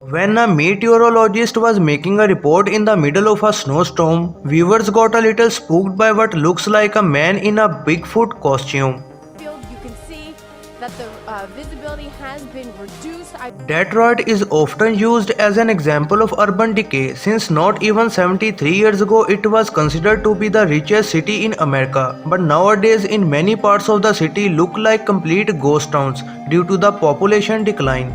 When a meteorologist was making a report in the middle of a snowstorm, viewers got a little spooked by what looks like a man in a Bigfoot costume. You can see that the visibility has been reduced. Detroit is often used as an example of urban decay since not even 73 years ago it was considered to be the richest city in America, but nowadays in many parts of the city look like complete ghost towns due to the population decline.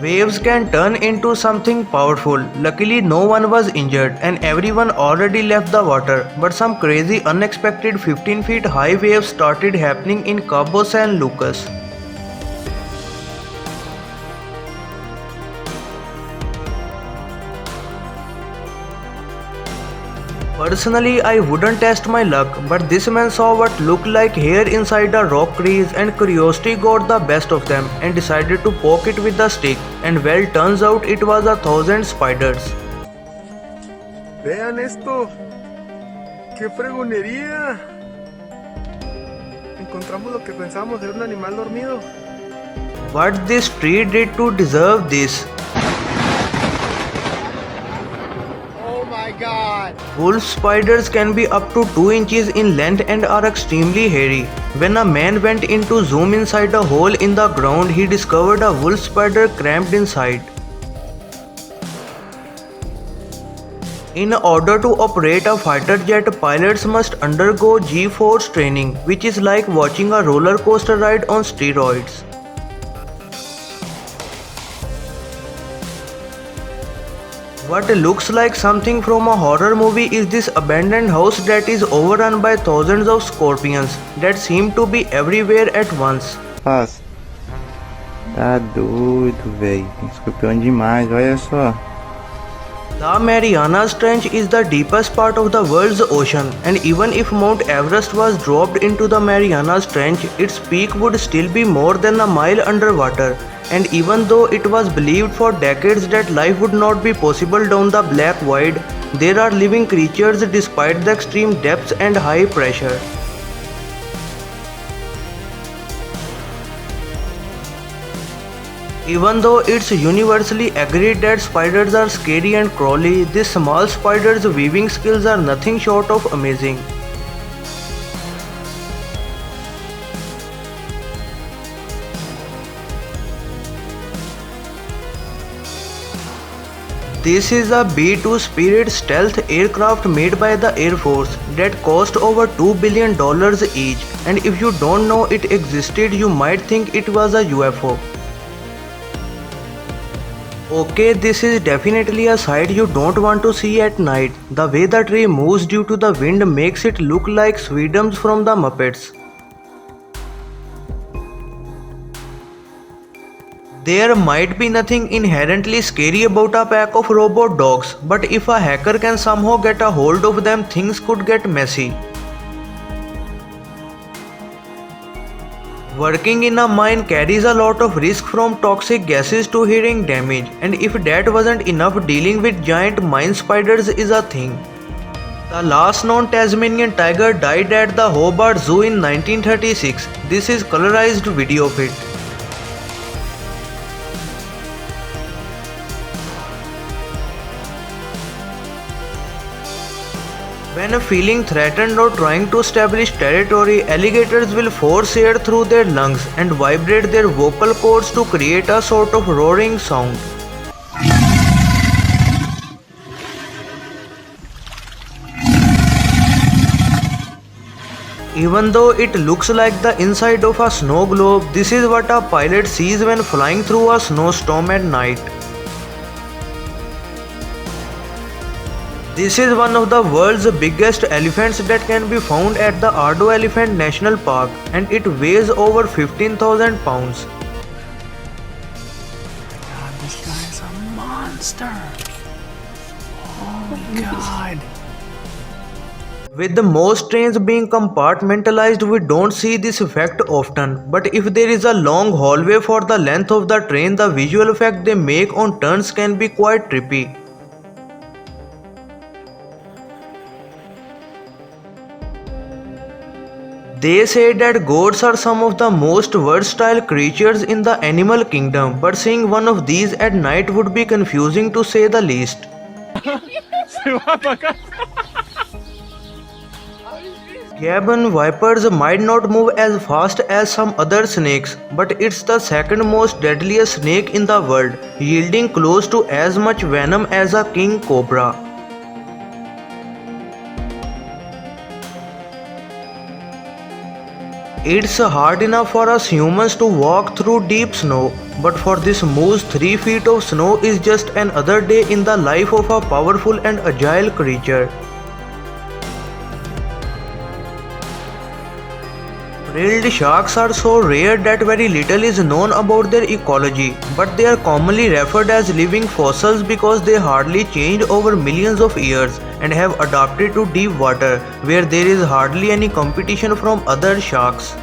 Waves can turn into something powerful. Luckily, no one was injured and everyone already left the water. But some crazy, unexpected 15 feet high waves started happening in Cabo San Lucas. Personally, I wouldn't test my luck, but this man saw what looked like hair inside a rock crease and curiosity got the best of them and decided to poke it with the stick, and well, turns out it was 1,000 spiders. Vean esto, qué fregonería. Encontramos lo que pensábamos era un animal dormido. What this tree did to deserve this? God. Wolf spiders can be up to 2 inches in length and are extremely hairy. When a man went in to zoom inside a hole in the ground, he discovered a wolf spider cramped inside. In order to operate a fighter jet, pilots must undergo G-force training, which is like watching a roller coaster ride on steroids. What looks like something from a horror movie is this abandoned house that is overrun by thousands of scorpions that seem to be everywhere at once. Paz, tá doido, véi. Tem escorpião demais, olha só. The Marianas Trench is the deepest part of the world's ocean, and even if Mount Everest was dropped into the Marianas Trench, its peak would still be more than a mile underwater. And even though it was believed for decades that life would not be possible down the black void, there are living creatures despite the extreme depths and high pressure. Even though it's universally agreed that spiders are scary and crawly, this small spider's weaving skills are nothing short of amazing. This is a B-2 Spirit stealth aircraft made by the Air Force that cost over $2 billion each, and if you don't know it existed, you might think it was a UFO. Okay, this is definitely a sight you don't want to see at night. The way the tree moves due to the wind makes it look like Sweetums from the Muppets. There might be nothing inherently scary about a pack of robot dogs, but if a hacker can somehow get a hold of them, things could get messy. Working in a mine carries a lot of risk, from toxic gases to hearing damage, and if that wasn't enough, dealing with giant mine spiders is a thing. The last known Tasmanian tiger died at the Hobart Zoo in 1936. This is colorized video of it. When feeling threatened or trying to establish territory, alligators will force air through their lungs and vibrate their vocal cords to create a sort of roaring sound. Even though it looks like the inside of a snow globe, this is what a pilot sees when flying through a snowstorm at night. This is one of the world's biggest elephants that can be found at the Ardo Elephant National Park, and it weighs over 15,000 pounds. God, this guy is a monster. Oh my God. With the most trains being compartmentalized, we don't see this effect often, but if there is a long hallway for the length of the train, the visual effect they make on turns can be quite trippy. They say that goats are some of the most versatile creatures in the animal kingdom, but seeing one of these at night would be confusing to say the least. Gabon vipers might not move as fast as some other snakes, but it's the second most deadliest snake in the world, yielding close to as much venom as a king cobra. It's hard enough for us humans to walk through deep snow, but for this moose 3 feet of snow is just another day in the life of a powerful and agile creature. Frilled sharks are so rare that very little is known about their ecology, but they are commonly referred as living fossils because they hardly changed over millions of years and have adapted to deep water where there is hardly any competition from other sharks.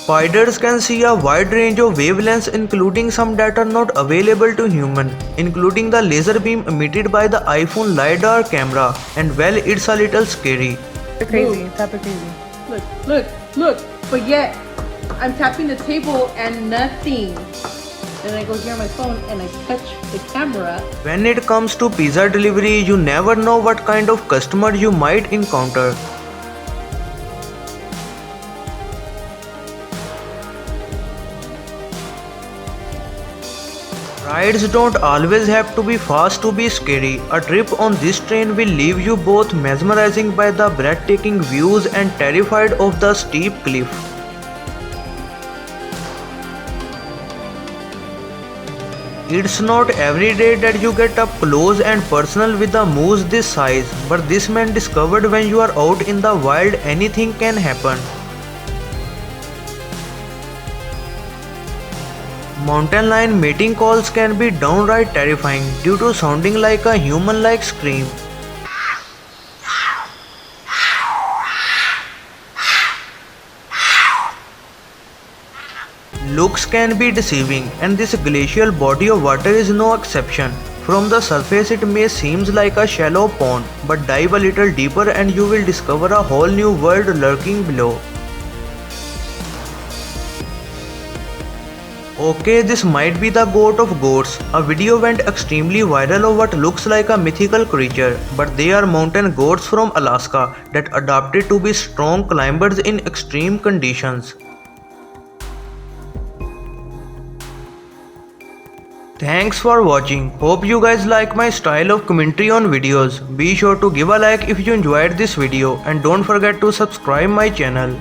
Spiders can see a wide range of wavelengths, including some that are not available to humans, including the laser beam emitted by the iPhone LiDAR camera, and well, it's a little scary. Crazy, tap it crazy. Look. But yet, I'm tapping the table and nothing. Then I go here on my phone and I touch the camera. When it comes to pizza delivery, you never know what kind of customer you might encounter. Rides don't always have to be fast to be scary. A trip on this train will leave you both mesmerizing by the breathtaking views and terrified of the steep cliff. It's not every day that you get up close and personal with a moose this size, but this man discovered when you are out in the wild anything can happen. Mountain lion mating calls can be downright terrifying due to sounding like a human-like scream. Looks can be deceiving, and this glacial body of water is no exception. From the surface it may seem like a shallow pond, but dive a little deeper and you will discover a whole new world lurking below. Okay, this might be the goat of goats. A video went extremely viral of what looks like a mythical creature, but they are mountain goats from Alaska that adapted to be strong climbers in extreme conditions. Thanks for watching. Hope you guys like my style of commentary on videos. Be sure to give a like if you enjoyed this video and don't forget to subscribe my channel.